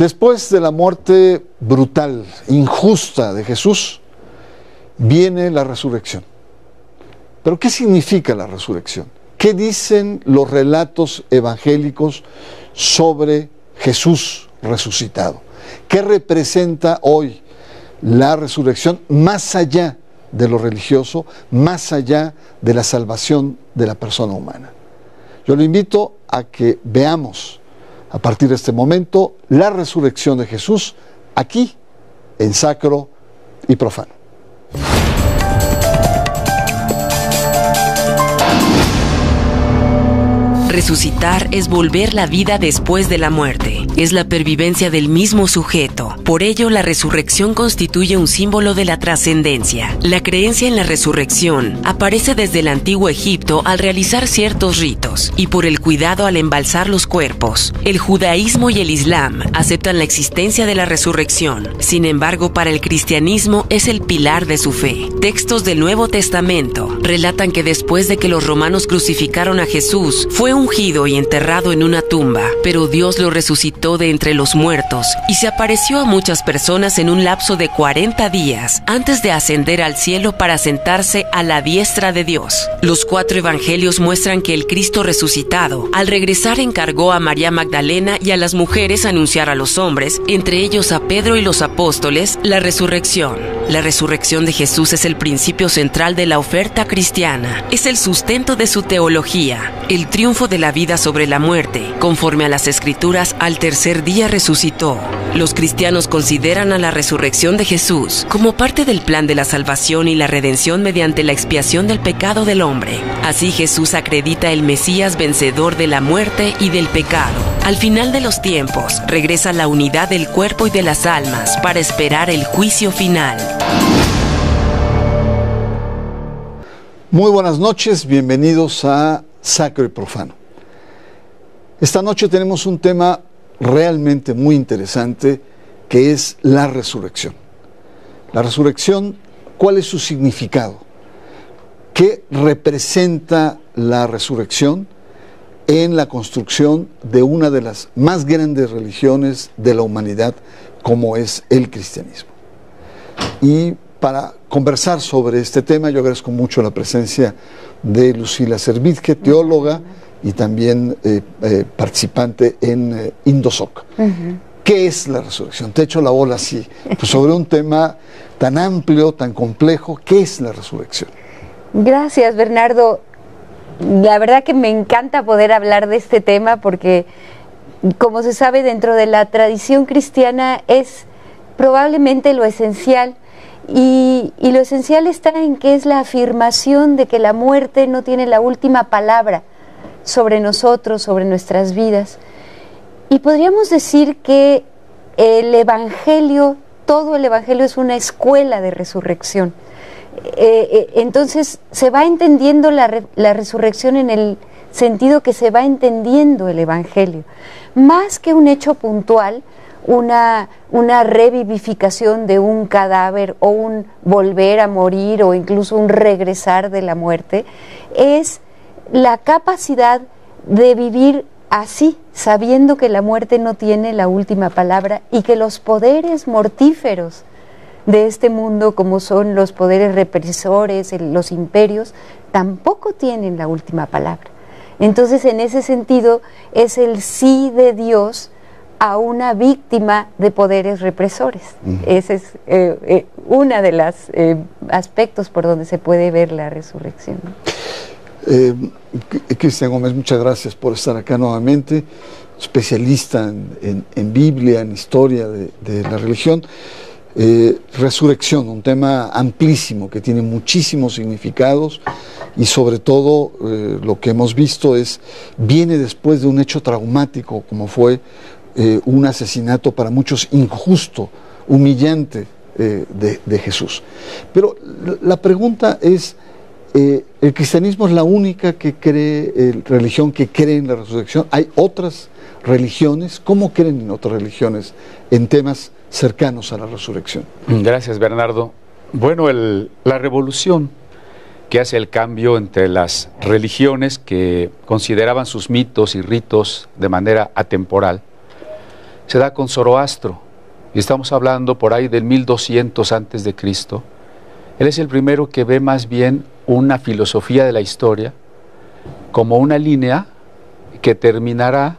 Después de la muerte brutal, injusta de Jesús, viene la resurrección. ¿Pero qué significa la resurrección? ¿Qué dicen los relatos evangélicos sobre Jesús resucitado? ¿Qué representa hoy la resurrección más allá de lo religioso, más allá de la salvación de la persona humana? Yo le invito a que veamos a partir de este momento la resurrección de Jesús aquí en Sacro y Profano. Resucitar es volver la vida después de la muerte. Es la pervivencia del mismo sujeto. Por ello, la resurrección constituye un símbolo de la trascendencia. La creencia en la resurrección aparece desde el antiguo Egipto al realizar ciertos ritos y por el cuidado al embalsar los cuerpos. El judaísmo y el islam aceptan la existencia de la resurrección. Sin embargo, para el cristianismo es el pilar de su fe. Textos del Nuevo Testamento relatan que después de que los romanos crucificaron a Jesús, fue ungido y enterrado en una tumba, pero Dios lo resucitó de entre los muertos y se apareció a muchas personas en un lapso de 40 días antes de ascender al cielo para sentarse a la diestra de Dios. Los 4 evangelios muestran que el Cristo resucitado, al regresar, encargó a María Magdalena y a las mujeres anunciar a los hombres, entre ellos a Pedro y los apóstoles, la resurrección. La resurrección de Jesús es el principio central de la oferta cristiana, es el sustento de su teología, el triunfo de la vida sobre la muerte. Conforme a las Escrituras, al tercer día resucitó. Los cristianos consideran a la resurrección de Jesús como parte del plan de la salvación y la redención mediante la expiación del pecado del hombre. Así Jesús acredita el Mesías vencedor de la muerte y del pecado. Al final de los tiempos, regresa la unidad del cuerpo y de las almas para esperar el juicio final. Muy buenas noches, bienvenidos a Sacro y Profano. Esta noche tenemos un tema realmente muy interesante, que es la resurrección. La resurrección, ¿cuál es su significado? ¿Qué representa la resurrección en la construcción de una de las más grandes religiones de la humanidad, como es el cristianismo? Y para conversar sobre este tema, yo agradezco mucho la presencia de Lucila Servitje, teóloga y también participante en Indosoc. ¿Qué es la resurrección? Te echo la bola así, pues sobre un tema tan amplio, tan complejo. ¿Qué es la resurrección? Gracias, Bernardo. La verdad que me encanta poder hablar de este tema porque, como se sabe, dentro de la tradición cristiana es probablemente lo esencial. Y lo esencial está en que es la afirmación de que la muerte no tiene la última palabra sobre nosotros, sobre nuestras vidas. Y podríamos decir que el Evangelio, todo el Evangelio es una escuela de resurrección. Entonces se va entendiendo la resurrección en el sentido que se va entendiendo el Evangelio. Más que un hecho puntual, una revivificación de un cadáver o un volver a morir o incluso un regresar de la muerte, es la capacidad de vivir así, sabiendo que la muerte no tiene la última palabra y que los poderes mortíferos de este mundo, como son los poderes represores, los imperios, tampoco tienen la última palabra. Entonces, en ese sentido, es el sí de Dios a una víctima de poderes represores. Ese es uno de los aspectos por donde se puede ver la resurrección. Cristian Gómez, muchas gracias por estar acá nuevamente, especialista en Biblia, en historia de la religión. Resurrección, un tema amplísimo que tiene muchísimos significados y sobre todo lo que hemos visto viene después de un hecho traumático como fue un asesinato para muchos injusto, humillante de Jesús. Pero la pregunta es, ¿el cristianismo es la única religión que cree en la resurrección? ¿Hay otras religiones? ¿Cómo creen en otras religiones en temas cercanos a la resurrección? Gracias, Bernardo. Bueno, la revolución que hace el cambio entre las religiones que consideraban sus mitos y ritos de manera atemporal se da con Zoroastro, y estamos hablando por ahí del 1200 antes de Cristo. Él es el primero que ve más bien una filosofía de la historia como una línea que terminará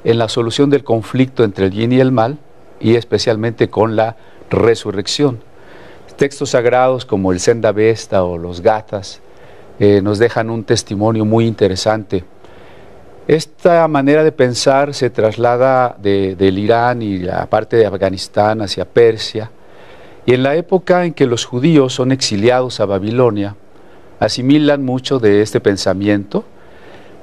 en la solución del conflicto entre el bien y el mal, y especialmente con la resurrección. Textos sagrados como el Senda Vesta o los Gathas nos dejan un testimonio muy interesante. Esta manera de pensar se traslada del Irán y la parte de Afganistán hacia Persia, y en la época en que los judíos son exiliados a Babilonia, asimilan mucho de este pensamiento.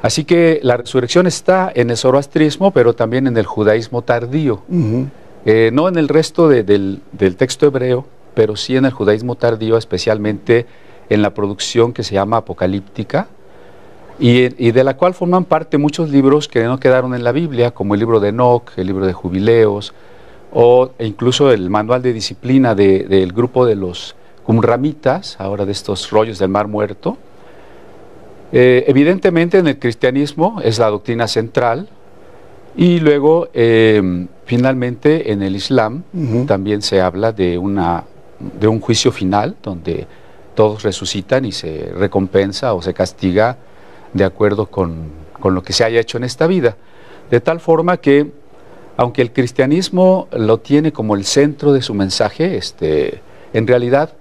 Así que la resurrección está en el zoroastrismo, pero también en el judaísmo tardío. No en el resto del texto hebreo, pero sí en el judaísmo tardío, especialmente en la producción que se llama apocalíptica, y de la cual forman parte muchos libros que no quedaron en la Biblia, como el libro de Enoc, el libro de Jubileos, e incluso el manual de disciplina del grupo de los Qumramitas, ahora de estos rollos del Mar Muerto. Evidentemente en el cristianismo es la doctrina central, y luego finalmente en el Islam también se habla de un juicio final donde todos resucitan y se recompensa o se castiga de acuerdo con lo que se haya hecho en esta vida, de tal forma que aunque el cristianismo lo tiene como el centro de su mensaje, en realidad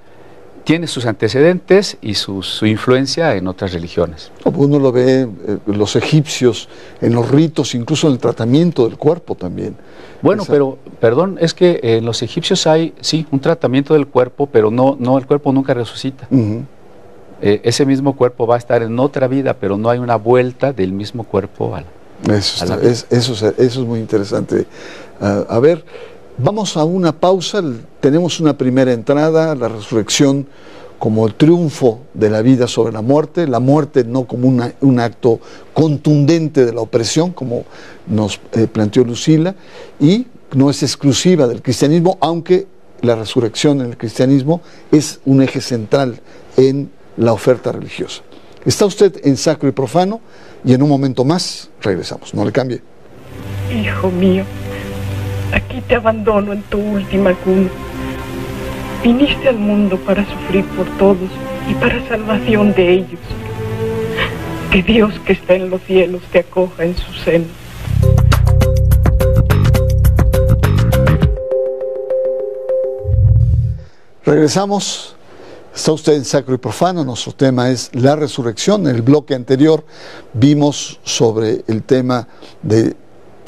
tiene sus antecedentes y su influencia en otras religiones. Uno lo ve los egipcios, en los ritos, incluso en el tratamiento del cuerpo también. Bueno, pero, perdón, es que en los egipcios hay, sí, un tratamiento del cuerpo, pero no el cuerpo nunca resucita. Ese mismo cuerpo va a estar en otra vida, pero no hay una vuelta del mismo cuerpo a la vida. Eso es muy interesante. A ver, vamos a una pausa. Tenemos una primera entrada, la resurrección como el triunfo de la vida sobre la muerte no como un acto contundente de la opresión, como nos planteó Lucila, y no es exclusiva del cristianismo, aunque la resurrección en el cristianismo es un eje central en la oferta religiosa. Está usted en Sacro y Profano, y en un momento más regresamos. No le cambie. Hijo mío, aquí te abandono en tu última cuna. Viniste al mundo para sufrir por todos y para salvación de ellos. Que Dios que está en los cielos te acoja en su seno. Regresamos. Está usted en Sacro y Profano. Nuestro tema es la resurrección. En el bloque anterior vimos sobre el tema de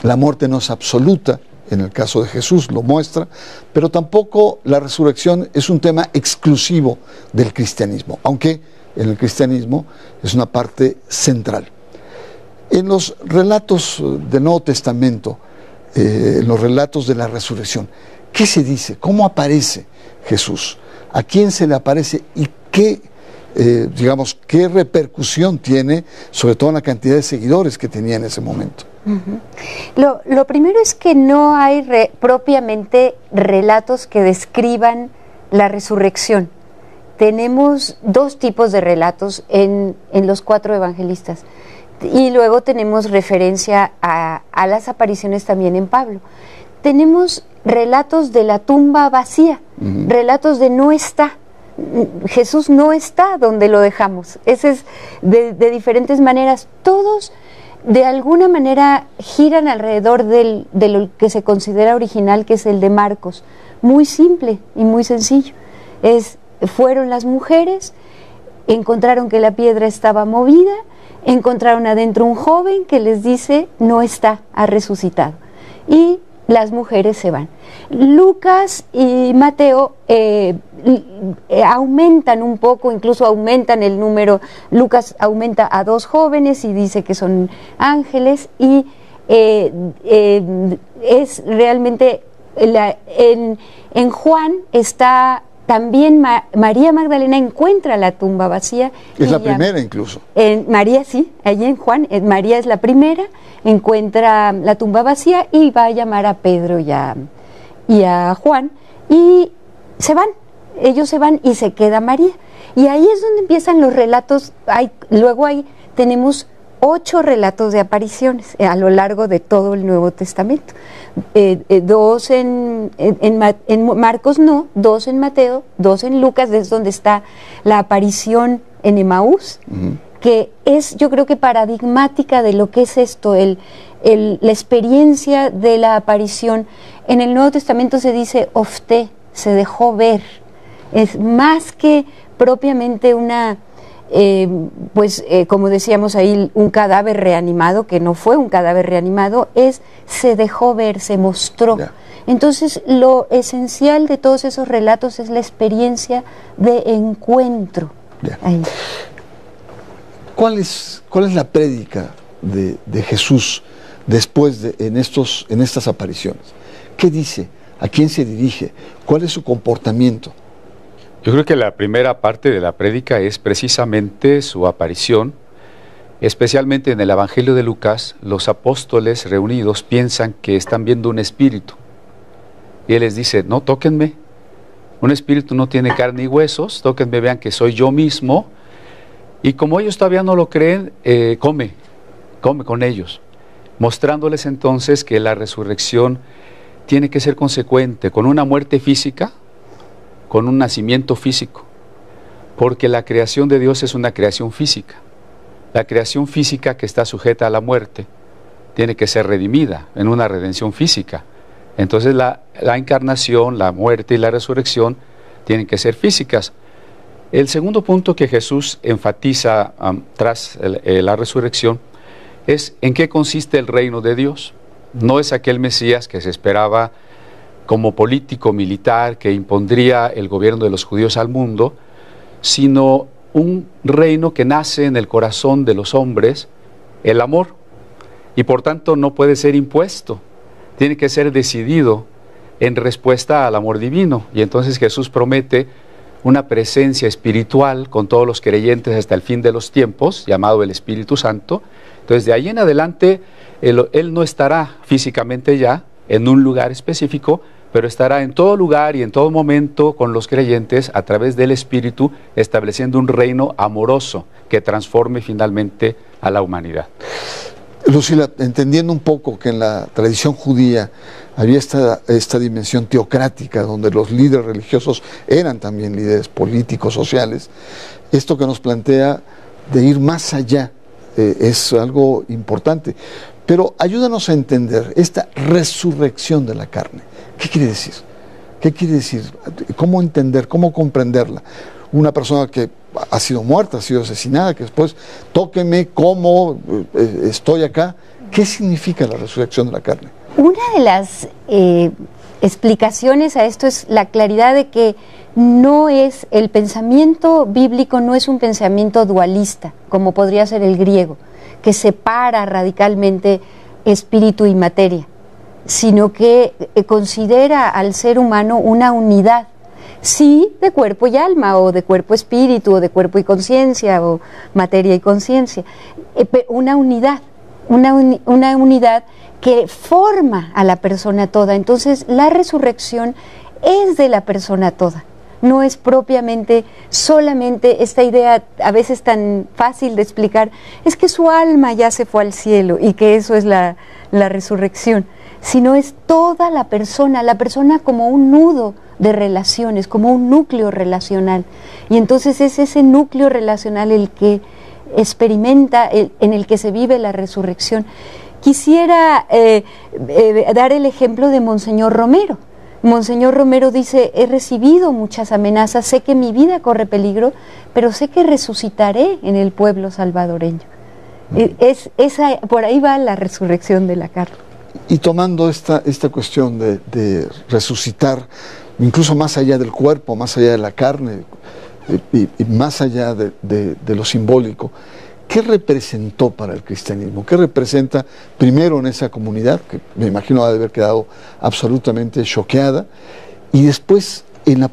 la muerte no es absoluta. En el caso de Jesús lo muestra, pero tampoco la resurrección es un tema exclusivo del cristianismo, aunque en el cristianismo es una parte central. En los relatos del Nuevo Testamento, en los relatos de la resurrección, ¿qué se dice? ¿Cómo aparece Jesús? ¿A quién se le aparece? ¿Y qué repercusión tiene, sobre todo en la cantidad de seguidores que tenía en ese momento? Lo primero es que no hay propiamente relatos que describan la resurrección. Tenemos dos tipos de relatos en los cuatro evangelistas, y luego tenemos referencia a las apariciones también en Pablo. Tenemos relatos de la tumba vacía, relatos de no está. Jesús no está donde lo dejamos. Ese es de diferentes maneras. Todos de alguna manera giran alrededor de lo que se considera original, que es el de Marcos. Muy simple y muy sencillo. Fueron las mujeres, encontraron que la piedra estaba movida, encontraron adentro un joven que les dice, no está, ha resucitado. Y las mujeres se van. Lucas y Mateo aumentan un poco, incluso aumentan el número. Juan aumenta a 2 jóvenes y dice que son ángeles, y es realmente en Juan está también María Magdalena encuentra la tumba vacía. Es la primera incluso. María, sí, allí en Juan, María es la primera, encuentra la tumba vacía y va a llamar a Pedro y a Juan, y se van, ellos se van y se queda María. Y ahí es donde empiezan los relatos. Luego tenemos 8 relatos de apariciones a lo largo de todo el Nuevo Testamento. 2 en Marcos, no, 2 en Mateo, 2 en Lucas, es donde está la aparición en Emaús, que es, yo creo que paradigmática de lo que es esto, la experiencia de la aparición. En el Nuevo Testamento se dice ofté, se dejó ver. Es más que propiamente una, como decíamos ahí, un cadáver reanimado, que no fue un cadáver reanimado, se dejó ver, se mostró. Yeah. Entonces, lo esencial de todos esos relatos es la experiencia de encuentro. Yeah. ¿Cuál es la prédica de Jesús después en estas apariciones? ¿Qué dice? ¿A quién se dirige? ¿Cuál es su comportamiento? Yo creo que la primera parte de la prédica es precisamente su aparición. Especialmente en el Evangelio de Lucas, los apóstoles reunidos piensan que están viendo un espíritu. Y él les dice, no, tóquenme. Un espíritu no tiene carne y huesos, tóquenme, vean que soy yo mismo. Y como ellos todavía no lo creen, come con ellos, mostrándoles entonces que la resurrección tiene que ser consecuente con una muerte física, con un nacimiento físico, porque la creación de Dios es una creación física. La creación física que está sujeta a la muerte tiene que ser redimida en una redención física. Entonces la encarnación, la muerte y la resurrección tienen que ser físicas. El segundo punto que Jesús enfatiza tras la resurrección es en qué consiste el reino de Dios. No es aquel Mesías que se esperaba como político militar que impondría el gobierno de los judíos al mundo, sino un reino que nace en el corazón de los hombres, el amor, y por tanto no puede ser impuesto, tiene que ser decidido en respuesta al amor divino. Y entonces Jesús promete una presencia espiritual con todos los creyentes hasta el fin de los tiempos, llamado el Espíritu Santo. Entonces de ahí en adelante Él no estará físicamente ya en un lugar específico, pero estará en todo lugar y en todo momento con los creyentes a través del Espíritu, estableciendo un reino amoroso que transforme finalmente a la humanidad. Lucila, entendiendo un poco que en la tradición judía había esta dimensión teocrática, donde los líderes religiosos eran también líderes políticos, sociales, esto que nos plantea de ir más allá es algo importante. Pero ayúdanos a entender esta resurrección de la carne. ¿Qué quiere decir? ¿Qué quiere decir? ¿Cómo entender, cómo comprenderla? Una persona que ha sido muerta, ha sido asesinada, que después, tóqueme, ¿cómo estoy acá? ¿Qué significa la resurrección de la carne? Una de las explicaciones a esto es la claridad de que el pensamiento bíblico no es un pensamiento dualista, como podría ser el griego, que separa radicalmente espíritu y materia, sino que considera al ser humano una unidad, sí, de cuerpo y alma, o de cuerpo-espíritu, o de cuerpo y conciencia, o materia y conciencia, una unidad, una unidad que forma a la persona toda. Entonces la resurrección es de la persona toda, no es propiamente solamente esta idea a veces tan fácil de explicar, es que su alma ya se fue al cielo y que eso es la resurrección, sino es toda la persona como un nudo de relaciones, como un núcleo relacional. Y entonces es ese núcleo relacional el que experimenta, en el que se vive la resurrección. Quisiera dar el ejemplo de Monseñor Romero. Monseñor Romero dice, he recibido muchas amenazas, sé que mi vida corre peligro, pero sé que resucitaré en el pueblo salvadoreño. Por ahí va la resurrección de la carne. Y tomando esta cuestión de resucitar, incluso más allá del cuerpo, más allá de la carne, y más allá de lo simbólico, ¿qué representó para el cristianismo? ¿Qué representa primero en esa comunidad, que me imagino ha de haber quedado absolutamente choqueada, y después en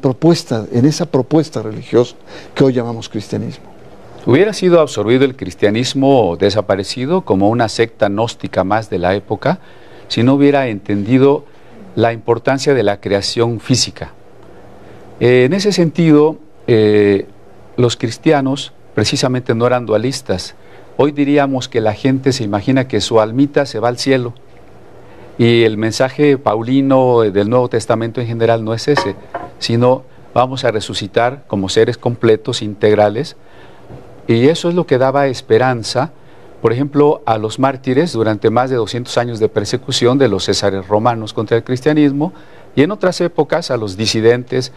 esa propuesta religiosa que hoy llamamos cristianismo? Hubiera sido absorbido el cristianismo desaparecido como una secta gnóstica más de la época si no hubiera entendido la importancia de la creación física. En ese sentido, los cristianos precisamente no eran dualistas. hoy diríamos que la gente se imagina que su almita se va al cielo. Y el mensaje paulino del Nuevo Testamento en general no es ese, sino vamos a resucitar como seres completos, integrales, y eso es lo que daba esperanza, por ejemplo, a los mártires durante más de 200 años de persecución de los césares romanos contra el cristianismo, y en otras épocas a los disidentes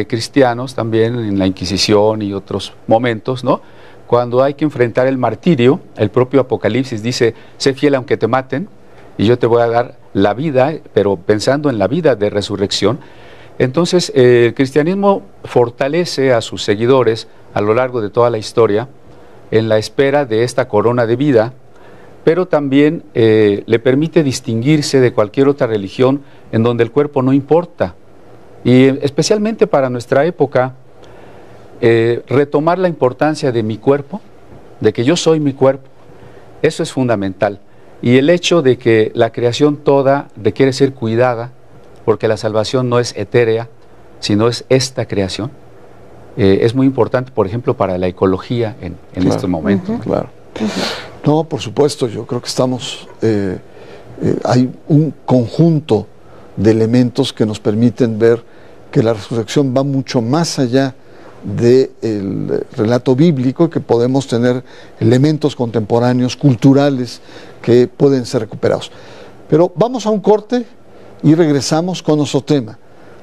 cristianos también en la Inquisición y otros momentos, ¿no? Cuando hay que enfrentar el martirio, el propio Apocalipsis dice, sé fiel aunque te maten, y yo te voy a dar la vida, pero pensando en la vida de resurrección. Entonces, el cristianismo fortalece a sus seguidores a lo largo de toda la historia en la espera de esta corona de vida, pero también le permite distinguirse de cualquier otra religión en donde el cuerpo no importa. Y especialmente para nuestra época, retomar la importancia de mi cuerpo, de que yo soy mi cuerpo, eso es fundamental. Y el hecho de que la creación toda requiere ser cuidada, porque la salvación no es etérea, sino es esta creación, es muy importante, por ejemplo, para la ecología en este momento. Claro. No, por supuesto, yo creo que estamos, hay un conjunto de elementos que nos permiten ver que la resurrección va mucho más allá del relato bíblico, que podemos tener elementos contemporáneos, culturales, que pueden ser recuperados. Pero vamos a un corte y regresamos con nuestro tema,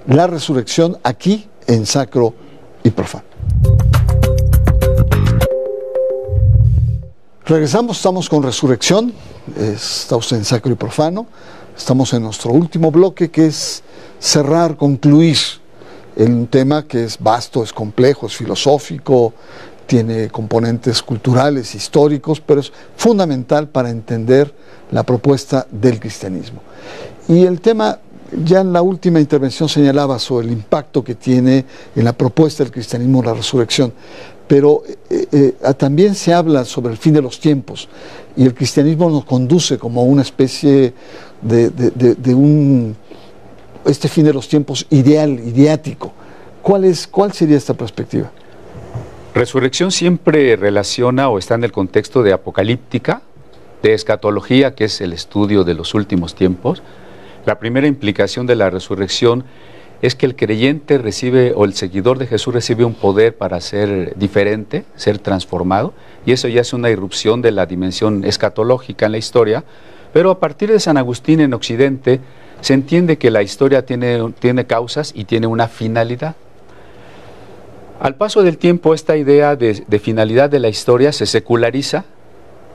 la resurrección, aquí en Sacro y Profano. Regresamos, estamos con resurrección, está usted en Sacro y Profano, estamos en nuestro último bloque, que es cerrar, concluir un tema que es vasto, es complejo, es filosófico, tiene componentes culturales, históricos, pero es fundamental para entender la propuesta del cristianismo. Y el tema, ya en la última intervención señalaba sobre el impacto que tiene en la propuesta del cristianismo la resurrección, pero también se habla sobre el fin de los tiempos, y el cristianismo nos conduce como una especie de este fin de los tiempos ideático. ¿Cuál sería esta perspectiva? Resurrección siempre relaciona o está en el contexto de apocalíptica, de escatología, que es el estudio de los últimos tiempos. La primera implicación de la resurrección es que el creyente recibe, o el seguidor de Jesús recibe un poder para ser diferente, ser transformado, y eso ya es una irrupción de la dimensión escatológica en la historia. Pero a partir de San Agustín en Occidente se entiende que la historia tiene causas y tiene una finalidad. Al paso del tiempo, esta idea de finalidad de la historia se seculariza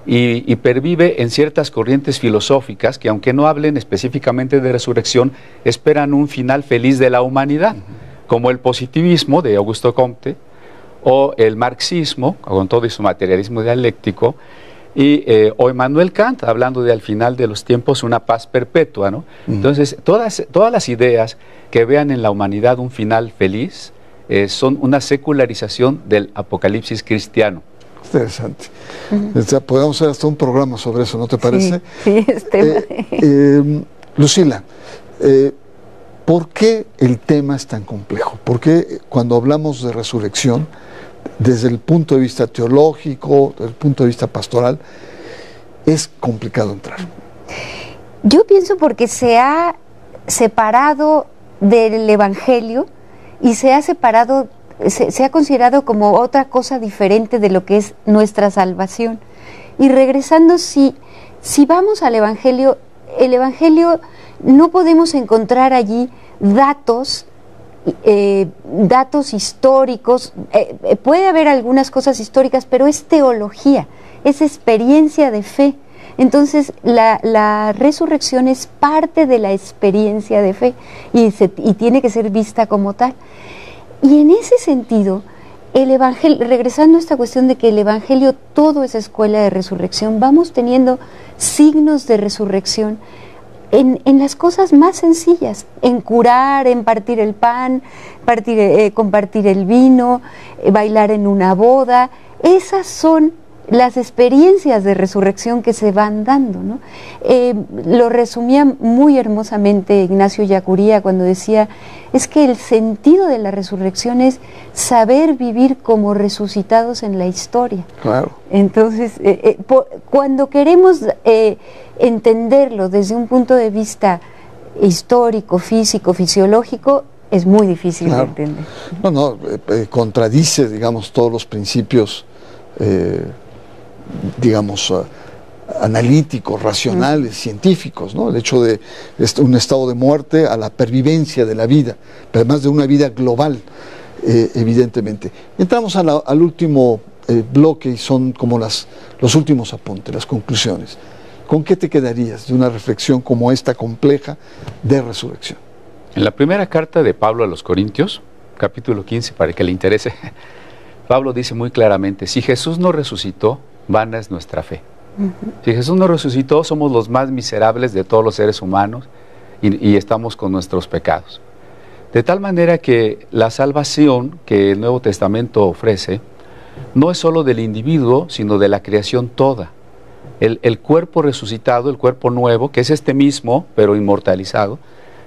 y pervive en ciertas corrientes filosóficas que, aunque no hablen específicamente de resurrección, esperan un final feliz de la humanidad, como el positivismo de Augusto Comte, o el marxismo, con todo su materialismo dialéctico, o Immanuel Kant, hablando de al final de los tiempos una paz perpetua, ¿no? Entonces, todas las ideas que vean en la humanidad un final feliz son una secularización del apocalipsis cristiano. Interesante. Podemos hacer hasta un programa sobre eso, ¿no te parece? Sí, Lucila, ¿por qué el tema es tan complejo? ¿Por qué cuando hablamos de resurrección, desde el punto de vista teológico, desde el punto de vista pastoral, es complicado entrar? Yo pienso porque se ha separado del Evangelio y se ha separado, se ha considerado como otra cosa diferente de lo que es nuestra salvación. Y regresando, si vamos al Evangelio, el Evangelio no podemos encontrar allí datos históricos, puede haber algunas cosas históricas, pero es teología, es experiencia de fe. Entonces la resurrección es parte de la experiencia de fe y tiene que ser vista como tal. Y en ese sentido, el Evangelio, regresando a esta cuestión de que el Evangelio todo es escuela de resurrección, vamos teniendo signos de resurrección en las cosas más sencillas, en curar, en partir el pan, compartir el vino, bailar en una boda. Esas son las experiencias de resurrección que se van dando, ¿no? Lo resumía muy hermosamente Ignacio Ellacuría cuando decía, es que el sentido de la resurrección es saber vivir como resucitados en la historia. Claro. Entonces, cuando queremos entenderlo desde un punto de vista histórico, físico, fisiológico, es muy difícil de entender. No, contradice, digamos, todos los principios, digamos, analíticos, racionales, científicos, ¿no? El hecho de un estado de muerte a la pervivencia de la vida, pero además de una vida global, evidentemente. Entramos al último bloque y son como los últimos apuntes, las conclusiones. ¿Con qué te quedarías de una reflexión como esta compleja de resurrección? En la primera carta de Pablo a los Corintios, capítulo 15, para que le interese, Pablo dice muy claramente, si Jesús no resucitó, vana es nuestra fe. Si Jesús no resucitó, somos los más miserables de todos los seres humanos y estamos con nuestros pecados. De tal manera que la salvación que el Nuevo Testamento ofrece no es solo del individuo, sino de la creación toda. El cuerpo resucitado, el cuerpo nuevo, que es este mismo, pero inmortalizado,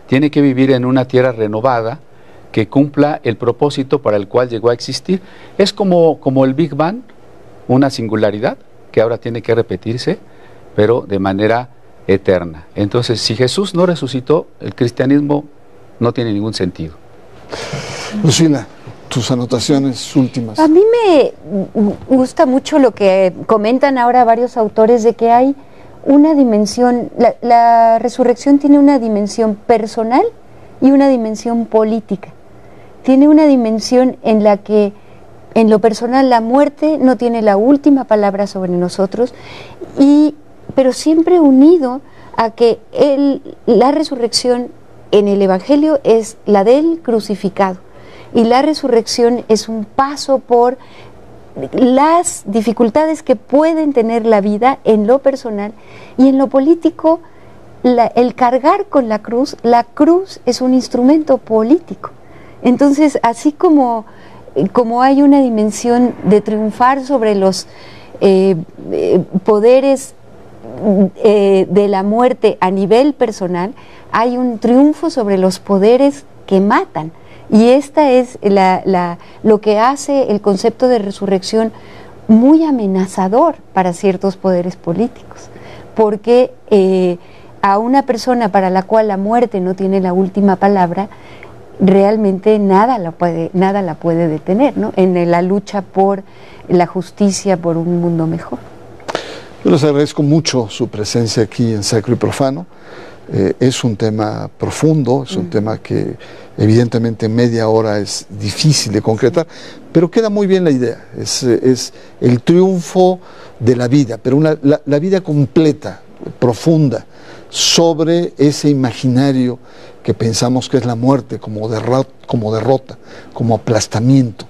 tiene que vivir en una tierra renovada que cumpla el propósito para el cual llegó a existir. Es como el Big Bang, una singularidad que ahora tiene que repetirse, pero de manera eterna. Entonces, si Jesús no resucitó, el cristianismo no tiene ningún sentido. Lucila, tus anotaciones últimas. A mí me gusta mucho lo que comentan ahora varios autores de que hay una dimensión, la resurrección tiene una dimensión personal y una dimensión política. Tiene una dimensión en la que en lo personal la muerte no tiene la última palabra sobre nosotros, pero siempre unido a que la resurrección en el Evangelio es la del crucificado, y la resurrección es un paso por las dificultades que pueden tener la vida en lo personal y en lo político. El cargar con la cruz es un instrumento político. Entonces, así como hay una dimensión de triunfar sobre los poderes de la muerte a nivel personal, hay un triunfo sobre los poderes que matan. Y esta es lo que hace el concepto de resurrección muy amenazador para ciertos poderes políticos, porque a una persona para la cual la muerte no tiene la última palabra, realmente nada la puede detener, ¿no? En la lucha por la justicia, por un mundo mejor. Yo les agradezco mucho su presencia aquí en Sacro y Profano. Es un tema profundo, es un tema que evidentemente en media hora es difícil de concretar, pero queda muy bien la idea. Es el triunfo de la vida, pero la vida completa, profunda, sobre ese imaginario que pensamos que es la muerte, como derrota, como aplastamiento.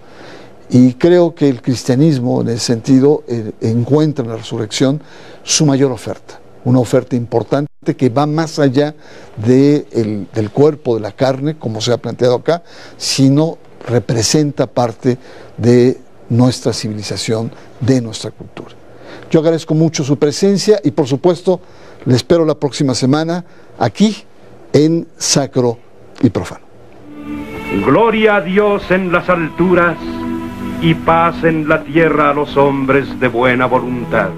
Y creo que el cristianismo, en ese sentido, encuentra en la resurrección su mayor oferta, una oferta importante que va más allá del cuerpo, de la carne, como se ha planteado acá, sino representa parte de nuestra civilización, de nuestra cultura. Yo agradezco mucho su presencia y, por supuesto, le espero la próxima semana aquí en Sacro y Profano. Gloria a Dios en las alturas y paz en la tierra a los hombres de buena voluntad.